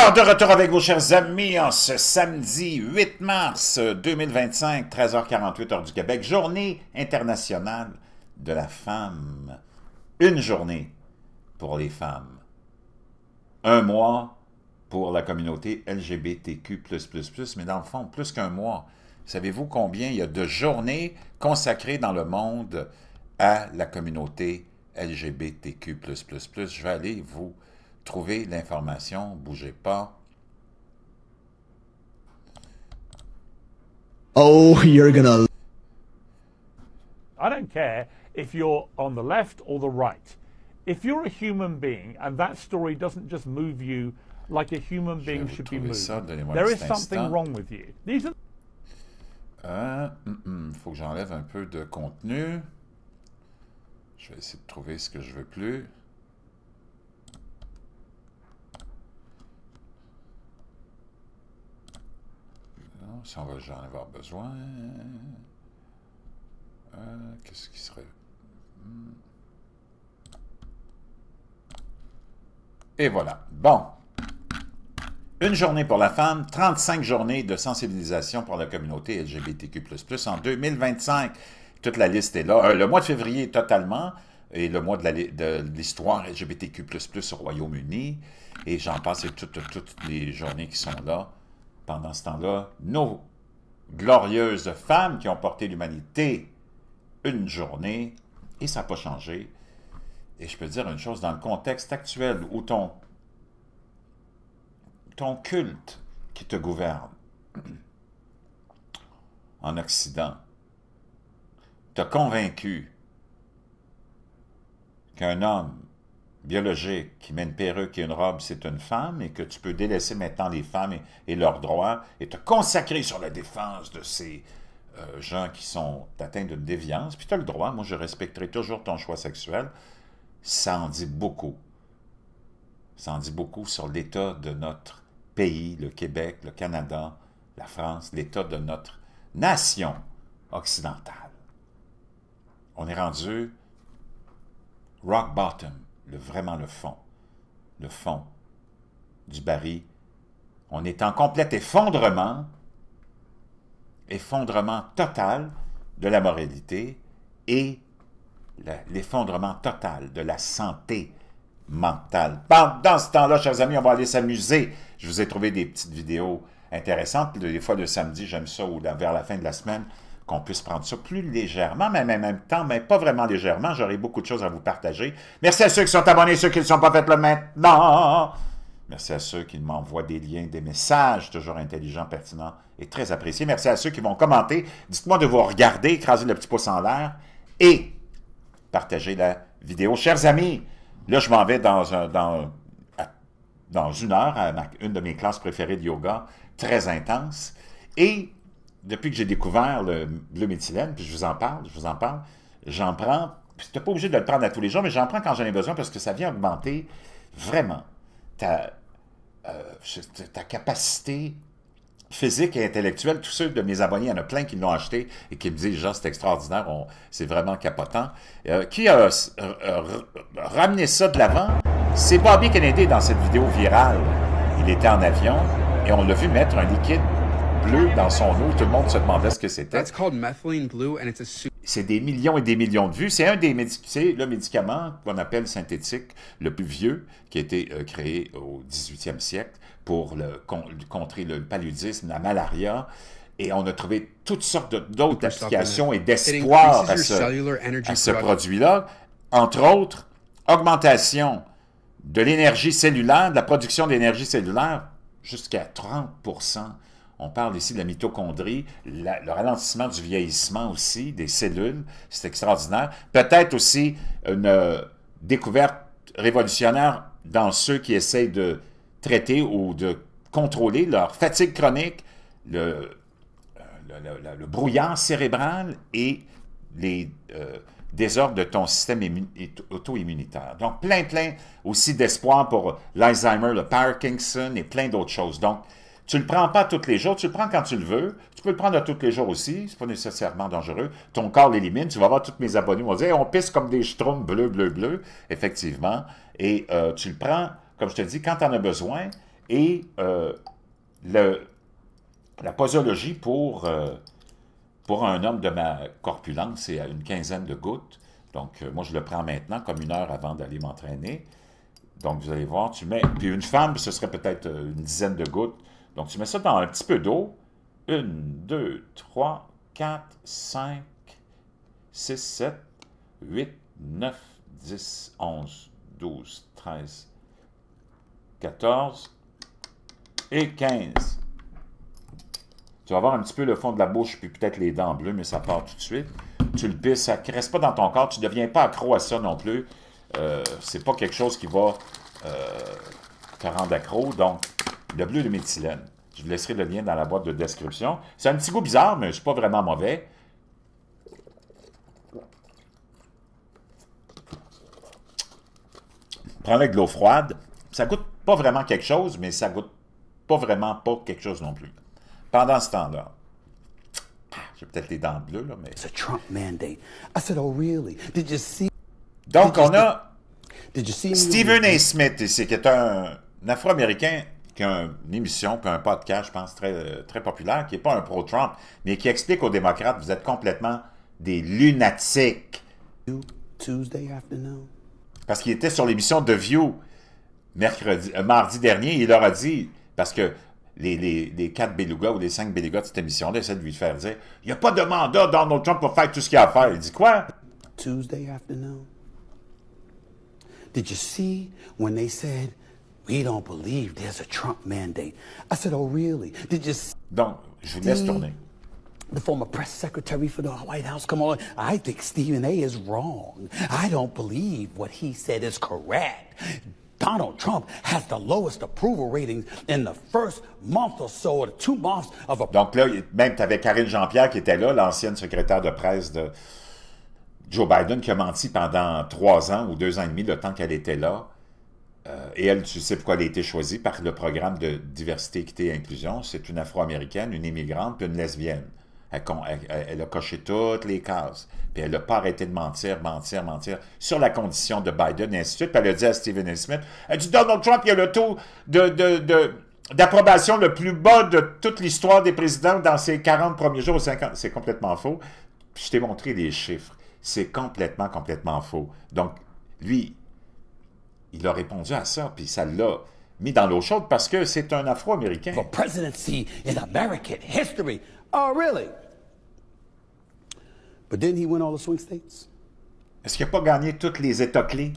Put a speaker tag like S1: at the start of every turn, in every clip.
S1: Alors, de retour avec vos chers amis en ce samedi 8 mars 2025, 13h48 heure du Québec, journée internationale de la femme. Une journée pour les femmes. Un mois pour la communauté LGBTQ++, mais dans le fond, plus qu'un mois. Savez-vous combien il y a de journées consacrées dans le monde à la communauté LGBTQ++? Je vais aller vous trouver l'information, bougez pas.
S2: Oh, you're gonna...
S3: I don't care if you're on the left or the right. If you're a human being and that story doesn't just move you like a human being should be moved, there is something wrong with you. These are...
S1: faut que j'enlève un peu de contenu. Je vais essayer de trouver ce que je veux plus. Si on va j'en avoir besoin. Qu'est-ce qui serait... Et voilà. Bon. Une journée pour la femme, 35 journées de sensibilisation pour la communauté LGBTQ++ en 2025. Toute la liste est là. Le mois de février totalement, et le mois de l'histoire LGBTQ++ au Royaume-Uni. Et j'en passe, et toutes les journées qui sont là. Pendant ce temps-là, nos glorieuses femmes qui ont porté l'humanité une journée, et ça n'a pas changé. Et je peux dire une chose, dans le contexte actuel où ton culte qui te gouverne en Occident t'a convaincu qu'un homme biologique qui met une perruque et une robe, c'est une femme, et que tu peux délaisser maintenant les femmes et leurs droits et te consacrer sur la défense de ces gens qui sont atteints d'une déviance, puis tu as le droit, moi je respecterai toujours ton choix sexuel, ça en dit beaucoup. Ça en dit beaucoup sur l'état de notre pays, le Québec, le Canada, la France, l'état de notre nation occidentale. On est rendu rock bottom. Vraiment le fond du baril. On est en complet effondrement total de la moralité et l'effondrement total de la santé mentale. Pendant ce temps-là, chers amis, on va aller s'amuser. Je vous ai trouvé des petites vidéos intéressantes. Des fois, le samedi, j'aime ça, ou vers la fin de la semaine, qu'on puisse prendre ça plus légèrement, mais en même temps, mais pas vraiment légèrement. J'aurai beaucoup de choses à vous partager. Merci à ceux qui sont abonnés, ceux qui ne sont pas faits là maintenant. Merci à ceux qui m'envoient des liens, des messages, toujours intelligents, pertinents et très appréciés. Merci à ceux qui vont commenter. Dites-moi de vous regarder, écraser le petit pouce en l'air et partager la vidéo. Chers amis, là, je m'en vais dans une heure à une de mes classes préférées de yoga, très intense. Et depuis que j'ai découvert le bleu méthylène, puis je vous en parle, j'en prends, puis tu n'es pas obligé de le prendre à tous les jours, mais j'en prends quand j'en ai besoin parce que ça vient augmenter vraiment ta capacité physique et intellectuelle. Tous ceux de mes abonnés, il y en a plein qui l'ont acheté et qui me disent, genre, c'est extraordinaire, c'est vraiment capotant. Qui a ramené ça de l'avant? C'est Bobby Kennedy dans cette vidéo virale. Il était en avion et on l'a vu mettre un liquide bleu dans son eau. Tout le monde se demandait ce que c'était. C'est des millions et des millions de vues. C'est le médicament qu'on appelle synthétique le plus vieux, qui a été créé au 18e siècle pour contrer le paludisme, la malaria. Et on a trouvé toutes sortes d'autres applications et d'espoir à ce produit-là. Entre autres, augmentation de l'énergie cellulaire, de la production d'énergie cellulaire, jusqu'à 30%. On parle ici de la mitochondrie, le ralentissement du vieillissement aussi, des cellules, c'est extraordinaire. Peut-être aussi une découverte révolutionnaire dans ceux qui essayent de traiter ou de contrôler leur fatigue chronique, le brouillard cérébral et les désordres de ton système auto-immunitaire. Donc, plein aussi d'espoir pour l'Alzheimer, le Parkinson et plein d'autres choses. Donc, tu ne le prends pas tous les jours, tu le prends quand tu le veux. Tu peux le prendre à tous les jours aussi, c'est pas nécessairement dangereux. Ton corps l'élimine, tu vas voir tous mes abonnés vont dire hey, on pisse comme des schtroumpfs bleus, effectivement. Et tu le prends, comme je te dis, quand tu en as besoin. et la posologie pour un homme de ma corpulence, c'est à une quinzaine de gouttes. Donc, moi, je le prends maintenant, comme 1 heure avant d'aller m'entraîner. Donc, vous allez voir, tu mets... Puis une femme, ce serait peut-être une dizaine de gouttes. Donc, tu mets ça dans un petit peu d'eau. 1, 2, 3, 4, 5, 6, 7, 8, 9, 10, 11, 12, 13, 14 et 15. Tu vas voir un petit peu le fond de la bouche, puis peut-être les dents bleues, mais ça part tout de suite. Tu le pisses, ça ne reste pas dans ton corps, tu ne deviens pas accro à ça non plus. C'est pas quelque chose qui va te rendre accro. Donc, le bleu de méthylène. Je vous laisserai le lien dans la boîte de description. C'est un petit goût bizarre, mais c'est pas vraiment mauvais. Prends avec de l'eau froide. Ça goûte pas vraiment quelque chose, mais ça goûte pas vraiment pas quelque chose non plus. Pendant ce temps-là, j'ai peut-être les dents bleues, là, mais...
S2: It's a Trump mandate. I said, oh, really? Did you see...
S1: Donc, on a
S2: Did you see
S1: Stephen A. Smith, ici, qui est un Afro-Américain qui a une émission, puis un podcast, je pense, très populaire, qui n'est pas un pro-Trump, mais qui explique aux démocrates, vous êtes complètement des lunatiques.
S2: Tuesday afternoon?
S1: Parce qu'il était sur l'émission The View mardi dernier, il leur a dit, parce que les 4 belugas ou les 5 belugas de cette émission-là essaient de lui faire dire « Il n'y a pas de mandat, Donald Trump va faire tout ce qu'il a à faire. » Il dit quoi?
S2: Tuesday afternoon? Did you see when they said, we don't believe there's a Trump mandate? I said, oh, really? Did you see
S1: Donc, je vous laisse tourner.
S2: the former press secretary for the White House come on? I think Stephen A. is wrong. I don't believe what he said is correct. Donald Trump has the lowest approval ratings in the first month or so, or 2 months of a...
S1: Donc là, même tu avais Karine Jean-Pierre qui était là, l'ancienne secrétaire de presse de Joe Biden, qui a menti pendant 3 ans ou 2 ans et demi, le temps qu'elle était là. Et elle, tu sais pourquoi elle a été choisie par le programme de diversité, équité et inclusion. C'est une Afro-Américaine, une immigrante, puis une lesbienne. Elle a coché toutes les cases. Puis elle n'a pas arrêté de mentir sur la condition de Biden, et ainsi de suite. Puis elle a dit à Stephen A. Smith, elle dit Donald Trump, il a le taux d'approbation le plus bas de toute l'histoire des présidents dans ses 40 premiers jours ou 50. C'est complètement faux. Puis je t'ai montré les chiffres. C'est complètement faux. Donc, lui, il a répondu à ça, puis ça l'a mis dans l'eau chaude parce que c'est un Afro-Américain.
S2: For presidency in American history. Oh, really? But didn't he win all the swing states?
S1: Est-ce qu'il n'a pas gagné tous les États clés?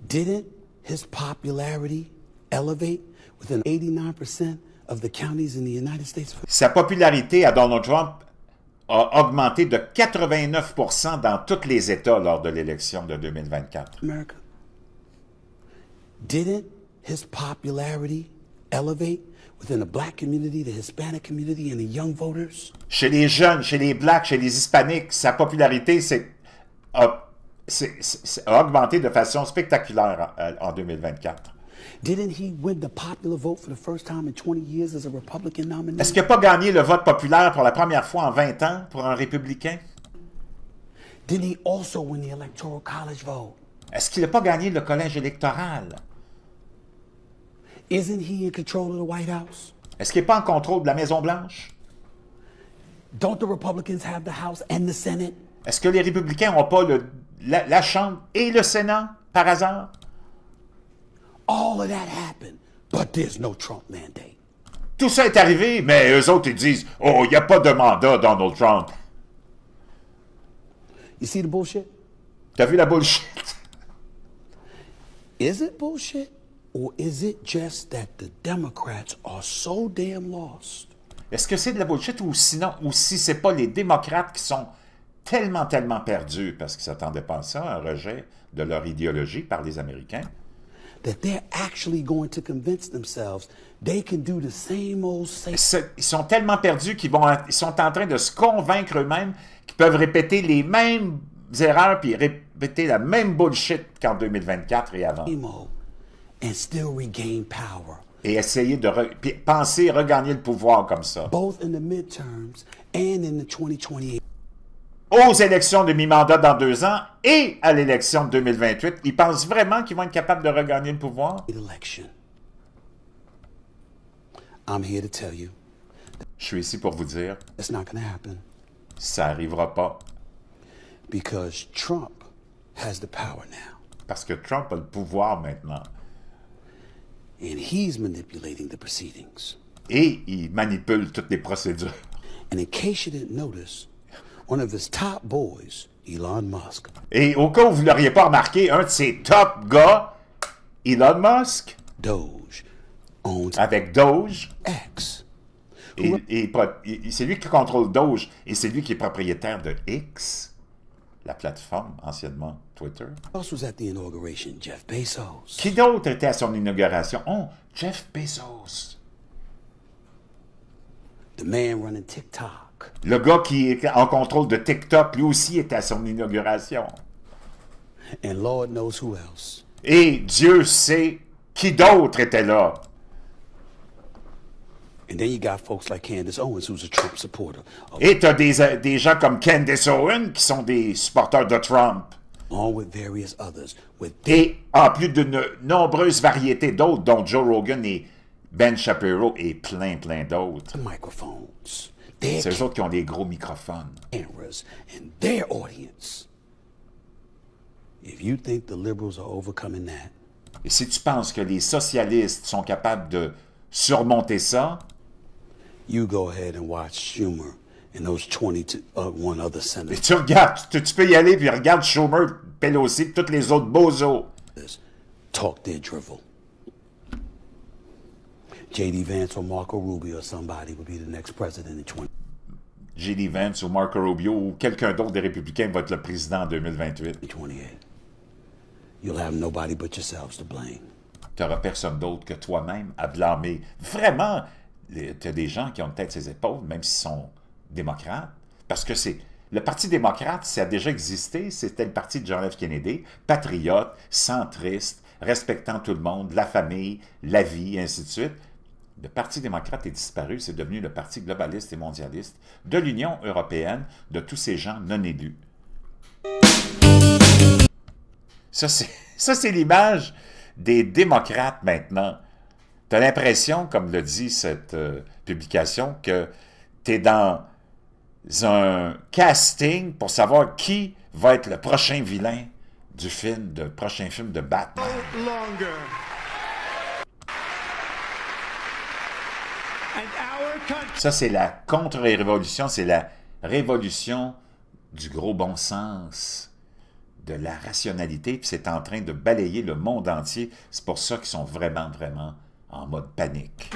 S2: Didn't his popularity elevate within 89% of the counties in the United States?
S1: Sa popularité à Donald Trump a augmenté de 89% dans tous les États lors de l'élection de 2024.
S2: America. Didn't his popularity elevate within the black community, the Hispanic community, and the young voters?
S1: Chez les jeunes, chez les blacks, chez les hispaniques, sa popularité a augmenté de façon spectaculaire en 2024.
S2: Didn't he win the popular vote for the first time in 20 years as a Republican nominee?
S1: Est-ce qu'il n'a pas gagné le vote populaire pour la première fois en 20 ans pour un républicain?
S2: Didn't he also win the Electoral College vote?
S1: Est-ce qu'il n'a pas gagné le collège électoral?
S2: Isn't he in control of the White House?
S1: Est-ce qu'il n'est pas en contrôle de la Maison-Blanche?
S2: Don't the Republicans have the House and the Senate?
S1: Est-ce que les républicains n'ont pas la Chambre et le Sénat, par hasard?
S2: All of that happened, but there's no Trump mandate.
S1: Tout ça est arrivé, mais eux autres, ils disent « Oh, il n'y a pas de mandat, Donald Trump. »
S2: You see the bullshit?
S1: T'as vu la bullshit?
S2: Is it bullshit? Or is it just that the Democrats are so damn lost?
S1: Est-ce que c'est de la bullshit ou sinon, ou si c'est pas les démocrates qui sont tellement perdus parce qu'ils ne s'attendaient pas à ça, un rejet de leur idéologie par les Américains?
S2: That they're actually going to convince themselves they can do the same old
S1: Ils sont tellement perdus qu'ils sont en train de se convaincre eux-mêmes qu'ils peuvent répéter les mêmes erreurs puis répéter la même bullshit qu'en 2024 et avant.
S2: And still regain power.
S1: Et essayer de penser regagner le pouvoir comme ça.
S2: Both in the midterms and in the 2028.
S1: Aux élections de mi-mandat dans 2 ans et à l'élection de 2028, ils pensent vraiment qu'ils vont être capables de regagner le pouvoir?
S2: Election. I'm here to tell you.
S1: Je suis ici pour vous dire,
S2: It's not going to happen.
S1: ça n'arrivera pas.
S2: Because Trump has the power now.
S1: Parce que Trump a le pouvoir maintenant.
S2: And he's manipulating the proceedings.
S1: Et il manipule toutes les procédures.
S2: And in case you didn't notice, one of his top boys, Elon Musk.
S1: Et au cas où vous ne l'auriez pas remarqué, un de ses top gars, Elon Musk,
S2: Doge, owns
S1: avec Doge,
S2: X.
S1: et c'est lui qui contrôle Doge, et c'est lui qui est propriétaire de X, la plateforme, anciennement Twitter.
S2: Who else was at the inauguration? Jeff Bezos.
S1: Qui d'autre était à son inauguration? Oh, Jeff Bezos.
S2: The man running TikTok.
S1: Le gars qui est en contrôle de TikTok, lui aussi était à son inauguration.
S2: And Lord knows who else.
S1: Et Dieu sait qui d'autre était là.
S2: And then you got folks like Candace Owens, who's a Trump supporter.
S1: Et tu as des gens comme Candace Owens qui sont des supporters de Trump.
S2: Along with various others.
S1: Et en plus d'une nombreuse variété d'autres, dont Joe Rogan et Ben Shapiro et plein d'autres.
S2: Microphones.
S1: C'est eux autres qui ont des gros microphones.
S2: Cameras and their audience. If you think the liberals are overcoming that.
S1: Et si tu penses que les socialistes sont capables de surmonter ça,
S2: you go ahead and watch Schumer and those 21 other
S1: et
S2: senators.
S1: tu regardes, tu peux y aller, puis regarde Schumer, Pelosi, et tous les autres bozos.
S2: Talk their drivel. J.D. Vance or Marco Rubio or somebody would be the next president in 20.
S1: J.D. Vance ou Marco Rubio ou quelqu'un d'autre des républicains va être le président en 2028.
S2: 28. You'll have nobody but yourselves to blame.
S1: Tu n'auras personne d'autre que toi-même à blâmer. Vraiment, tu as des gens qui ont peut-être ses épaules, même s'ils sont démocrates, parce que c'est... Le Parti démocrate, ça a déjà existé, c'était le parti de John F. Kennedy, patriote, centriste, respectant tout le monde, la famille, la vie, et ainsi de suite. Le Parti démocrate est disparu, c'est devenu le Parti globaliste et mondialiste de l'Union européenne, de tous ces gens non élus. Ça, c'est l'image des démocrates maintenant. Tu as l'impression, comme le dit cette publication, que tu es dans un casting pour savoir qui va être le prochain vilain du prochain film de Batman. Ça, c'est la contre-révolution, c'est la révolution du gros bon sens, de la rationalité, puis c'est en train de balayer le monde entier. C'est pour ça qu'ils sont vraiment en mode panique.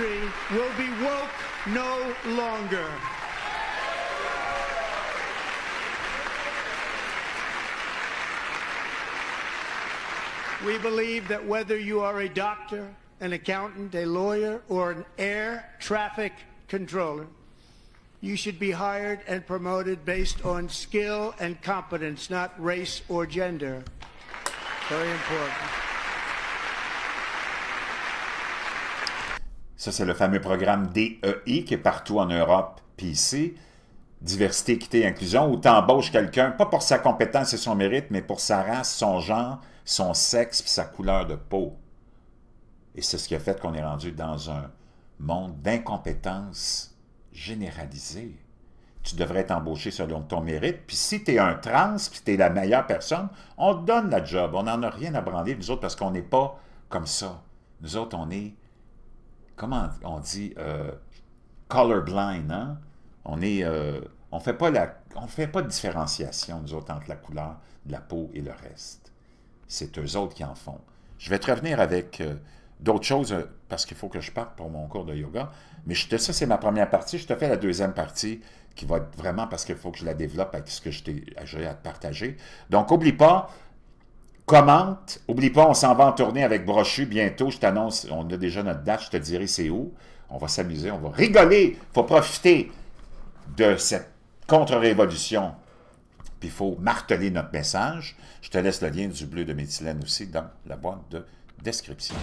S4: We believe that whether you are a doctor, an accountant, a lawyer, or an air traffic controller, you should be hired and promoted based on skill and competence, not race or gender. Very important.
S1: Ça, c'est le fameux programme DEI qui est partout en Europe, puis ici. Diversité, équité, inclusion, où tu embauches quelqu'un, pas pour sa compétence et son mérite, mais pour sa race, son genre, son sexe, puis sa couleur de peau. Et c'est ce qui a fait qu'on est rendu dans un monde d'incompétence généralisée. Tu devrais être embauché selon ton mérite, puis si tu es un trans, puis tu es la meilleure personne, on te donne la job. On n'en a rien à branler, nous autres, parce qu'on n'est pas comme ça. Nous autres, on est, comment on dit, colorblind, hein? On fait pas de différenciation, nous autres, entre la couleur de la peau et le reste. C'est eux autres qui en font. Je vais te revenir avec d'autres choses, parce qu'il faut que je parte pour mon cours de yoga. Mais ça, c'est ma première partie. Je te fais la deuxième partie, qui va être vraiment parce qu'il faut que je la développe avec ce que j'ai à te partager. Donc, oublie pas, commente. Oublie pas, on s'en va en tournée avec Brochu bientôt. Je t'annonce, on a déjà notre date, je te dirai c'est où. On va s'amuser, on va rigoler. Il faut profiter de cette contre-révolution. Puis il faut marteler notre message. Je te laisse le lien du bleu de méthylène aussi dans la boîte de description.